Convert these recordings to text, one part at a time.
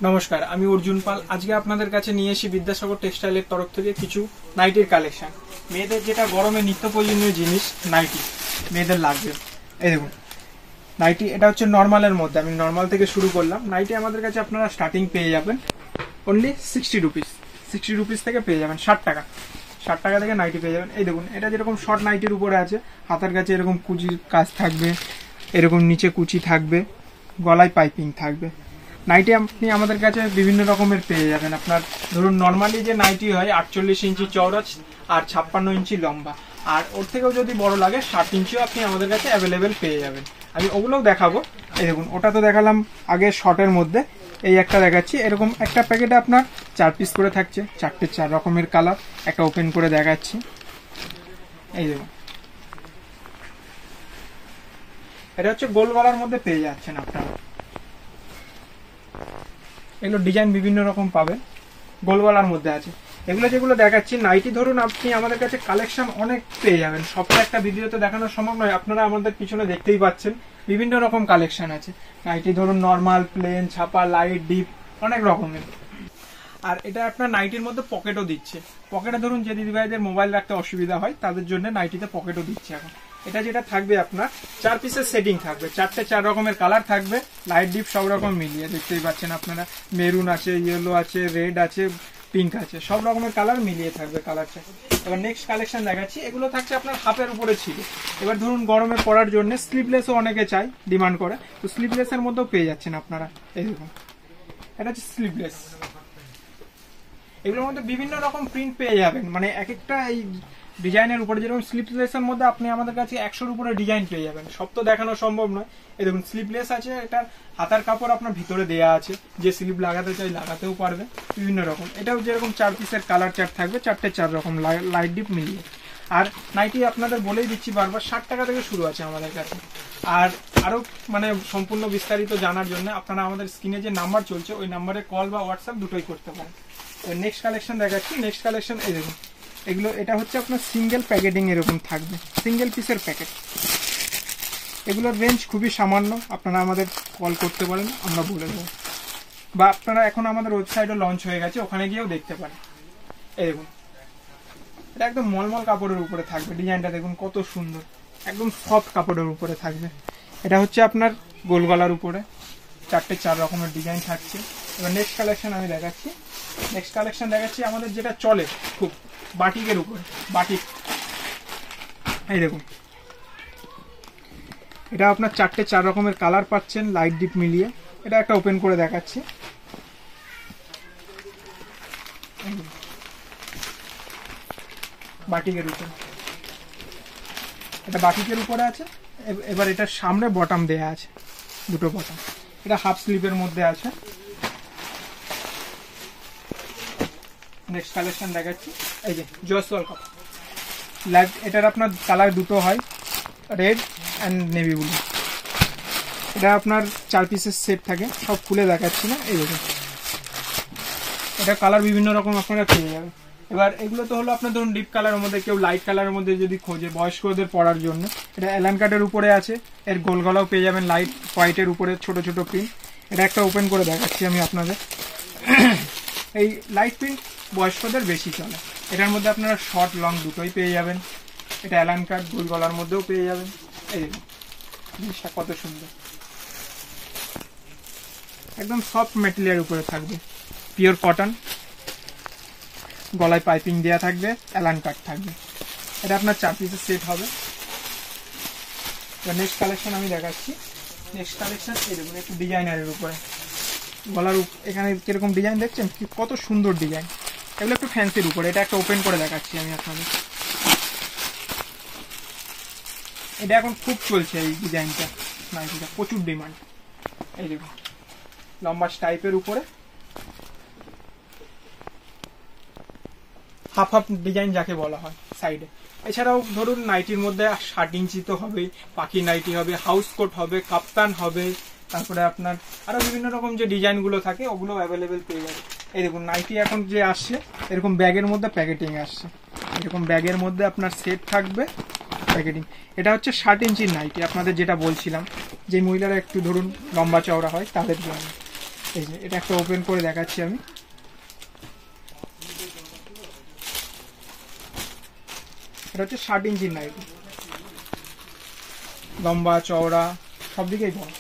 নমস্কার, আমি অর্জুন পাল। আজকে আপনাদের কাছে নিয়ে এসেছি বিদ্যাসাগর টেক্সটাইলের তরফ থেকে কিছু নাইটির কালেকশন। মেয়েদের যেটা গরমে নিত্য প্রয়োজনীয় জিনিস নাইটি মেয়েদের লাগবে। এই দেখুন নাইটি, এটা হচ্ছে নর্মালের মধ্যে। আমি নর্মাল থেকে শুরু করলাম। নাইটি আমাদের কাছে আপনারা স্টার্টিং পেয়ে যাবেন অনলি 60 রুপিস। 60 রুপিস থেকে পেয়ে যাবেন 60 টাকা। 60 টাকা থেকে নাইটি পেয়ে যাবেন। এই দেখুন, এটা যেরকম শর্ট নাইটির উপরে আছে, হাতার কাছে এরকম কুচির কাজ থাকবে, এরকম নিচে কুচি থাকবে, গলায় পাইপিং থাকবে। নাইটি আপনি আমাদের কাছে বিভিন্ন রকমের পেয়ে যাবেন। আপনার ধরুন নর্মালি যে নাইটি হয় 48 ইঞ্চি চওড়া আর 56 ইঞ্চি লম্বা, আর ওর থেকেও যদি বড় লাগে 60 ইঞ্চিও আপনি আমাদের কাছে অ্যাভেলেবেল পেয়ে যাবেন। আমি ওগুলোও দেখাবো। এই দেখুন, ওটা তো দেখালাম আগে শর্টের মধ্যে। এই একটা দেখাচ্ছি, এরকম একটা প্যাকেটে আপনার 4 পিস করে থাকছে, 4টে 4 রকমের কালার। একটা ওপেন করে দেখাচ্ছি। এই দেখুন, এটা হচ্ছে গোল গলার মধ্যে পেয়ে যাচ্ছেন আপনারা। এগুলো ডিজাইন বিভিন্ন রকম পাবেন, গোল গলার মধ্যে আছে। এগুলো যেগুলো দেখাচ্ছি নাইটি, ধরুন আপনি আমাদের কাছে কালেকশন অনেক পেয়ে যাবেন। সবটা একটা ভিডিওতে দেখানো সম্ভব নয়। আপনারা আমাদের পিছনে দেখতেই পাচ্ছেন বিভিন্ন রকম কালেকশন আছে নাইটি। ধরুন নর্মাল, প্লেন, ছাপা, লাইট, ডিপ, অনেক রকমের। আর এটা আপনার নাইটির মধ্যে পকেটও দিচ্ছে। পকেটে ধরুন যে দিদিভাইদের মোবাইল রাখতে অসুবিধা হয় তাদের জন্য নাইটিতে পকেটও দিচ্ছে এখন। এটা যেটা থাকবে আপনার 4 পিসের সেটিং থাকবে, 4টে 4 রকমের কালার থাকবে, লাইট ডিপ সব রকম মিলিয়ে। দেখতেই পাচ্ছেন আপনারা, মেরুন আছে, ইয়েলো আছে, রেড আছে, পিঙ্ক আছে, সব রকমের কালার মিলিয়ে থাকবে কালারটা। এবার নেক্সট কালেকশন দেখাচ্ছি। এগুলো থাকছে আপনার হাফের উপরে ছিল। এবার ধরুন গরমে পরার জন্য স্লিভলেসও অনেকে চাই, ডিমান্ড করে, তো স্লিভলেসের মধ্যেও পেয়ে যাচ্ছেন আপনারা। এই দেখুন, এটা হচ্ছে স্লিভলেস। এগুলোর মধ্যে বিভিন্ন রকম প্রিন্ট পেয়ে যাবেন, মানে এক একটা এই ডিজাইনের উপরে। যেরকম স্লিভলেসের মধ্যে আপনি আমাদের কাছে 100-র উপরে ডিজাইন পেয়ে যাবেন। সব তো দেখানো সম্ভব নয়। এই দেখুন, স্লিভলেস আছে, এটা হাতার কাপড় আপনার ভিতরে দেয়া আছে, যে স্লিভ লাগাতে চাই লাগাতেও পারবে বিভিন্ন রকম। এটাও যেরকম 4 পিসের কালার চার্ট থাকবে, 4টে 4 রকম লাইট ডিপ মিলিয়ে। আর নাইটি আপনাদের বলেই দিচ্ছি বারবার, 60 টাকা থেকে শুরু আছে আমাদের কাছে। আর আরো মানে সম্পূর্ণ বিস্তারিত জানার জন্য আপনারা আমাদের স্ক্রিনে যে নাম্বার চলছে ওই নাম্বারে কল বা হোয়াটসঅ্যাপ দুটোই করতে পারেন। নেক্সট কালেকশন দেখাচ্ছি। নেক্সট কালেকশন এই দেখুন, এগুলো এটা হচ্ছে আপনার সিঙ্গেল প্যাকেটিং এরকম থাকবে, সিঙ্গেল পিসের প্যাকেট। এগুলোর রেঞ্জ খুবই সামান্য। আপনারা আমাদের কল করতে পারেন, আমরা বলে দেবো, বা আপনারা এখন আমাদের ওয়েবসাইটে লঞ্চ হয়ে গেছে, ওখানে গিয়েও দেখতে পারেন। এই দেখুন, এটা একদম মলমল কাপড়ের উপরে থাকবে। ডিজাইনটা দেখুন কত সুন্দর, একদম সফট কাপড়ের উপরে থাকবে। এটা হচ্ছে আপনার গোল গলার উপরে 4টে 4 রকমের ডিজাইন থাকছে। এবার নেক্সট কালেকশন আমি দেখাচ্ছি। নেক্সট কালেকশন দেখাচ্ছি আমাদের যেটা চলে খুব, বাটিকের উপরে। বাটিক, এই দেখুন, এটা আপনার 4টে 4 রকমের কালার পাচ্ছেন, লাইট ডিপ মিলিয়ে। এটা একটা ওপেন করে দেখাচ্ছি। বাটিকের উপরে, এটা বাটিকের উপরে আছে। এবার এটার সামনে বটম দেয়া আছে, দুটো বটম। এটা হাফ স্লিভের মধ্যে আছে। নেক্সট কালেকশন দেখাচ্ছি। এই যে জয়সওয়াল কাপড়, এটার আপনার কালার দুটো হয়, রেড অ্যান্ড নেভি ব্লু। এটা আপনার 4 পিসের সেট থাকে, সব খুলে দেখাচ্ছি না। এই দেখুন, এটা কালার বিভিন্ন রকম আপনারা পেয়ে যাবেন। এবার এগুলো তো হলো আপনার ধরুন ডিপ কালারের মধ্যে, কেউ লাইট কালারের মধ্যে যদি খোঁজে বয়স্কদের পরার জন্য। এটা অ্যালান কাটের উপরে আছে, এর গোল গলাও পেয়ে যাবেন, লাইট হোয়াইটের উপরে ছোট ছোট প্রিন্ট। এটা একটা ওপেন করে দেখাচ্ছি আমি আপনাদের। এই লাইট প্রিন্ট বয়স্কদের বেশি চলে। এটার মধ্যে আপনারা শর্ট লং দুটোই পেয়ে যাবেন। এটা অ্যালান কাট গোল গলার মধ্যেও পেয়ে যাবেন। এই দেখুন, জিনিসটা কত সুন্দর, একদম সফট মেটেরিয়ালের উপরে থাকবে, পিওর কটন। গলায় পাইপিং দেওয়া থাকবে, অ্যালান কাট থাকবে। এটা আপনার 4 পিসের সেট হবে। নেক্সট কালেকশন আমি দেখাচ্ছি। নেক্সট কালেকশন এই দেখুন, একটু ডিজাইনারের উপরে। গলার এখানে কিরকম ডিজাইন দেখছেন, কি কত সুন্দর ডিজাইন। এগুলো একটু ফ্যান্সির উপরে। এটা একটা ওপেন করে দেখাচ্ছি আমি আপনাদের। এটা এখন খুব চলছে এই ডিজাইনটা, নাইটিটা প্রচুর ডিমান্ড। এই দেখুন, লম্বা টাইপের উপরে হাফ হাফ ডিজাইন যাকে বলা হয় সাইডে। এছাড়াও ধরুন নাইটির মধ্যে 60 ইঞ্চি তো হবেই, পাখি নাইটি হবে, হাউস কোট হবে, কাপ্তান হবে, তারপরে আপনার আরো বিভিন্ন রকম যে ডিজাইনগুলো থাকে ওগুলো অ্যাভেলেবেল পেয়ে যাবে। এই দেখুন, নাইটি এখন যে আসছে এরকম ব্যাগের মধ্যে প্যাকেটিং আসছে, এরকম ব্যাগের মধ্যে আপনার সেট থাকবে প্যাকেটিং। এটা হচ্ছে 60 ইঞ্চির নাইটি, আপনাদের যেটা বলছিলাম, যে মহিলারা একটু ধরুন লম্বা চওড়া হয় তাদের জন্য। এই যে এটা একটা ওপেন করে দেখাচ্ছি আমি। এটা হচ্ছে 60 ইঞ্চির নাইটি, লম্বা চওড়া সব দিকেই বড়।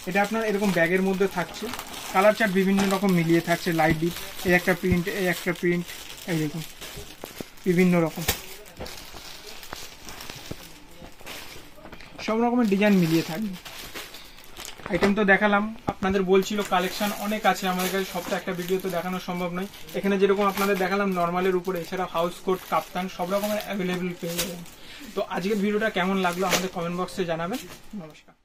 এটা আপনার এরকম ব্যাগের মধ্যে থাকছে, কালার চার্ট বিভিন্ন রকম মিলিয়ে থাকছে, লাইট ডিপ, এই একটা প্রিন্ট, এই একটা প্রিন্ট, এই দেখুন বিভিন্ন রকম সব রকমের ডিজাইন মিলিয়ে থাকবে। আইটেম তো দেখালাম, আপনাদের বলছিল কালেকশন অনেক আছে আমাদের কাছে, সবটা একটা ভিডিওতে দেখানো সম্ভব নয়। এখানে যেরকম আপনাদের দেখালাম নর্মালের উপরে, এছাড়া হাউস কোট, কাপ্তান সব রকমের অ্যাভেলেবেল পেয়ে যাবেন। তো আজকের ভিডিওটা কেমন লাগলো আমাদের কমেন্ট বক্সে জানাবেন। নমস্কার।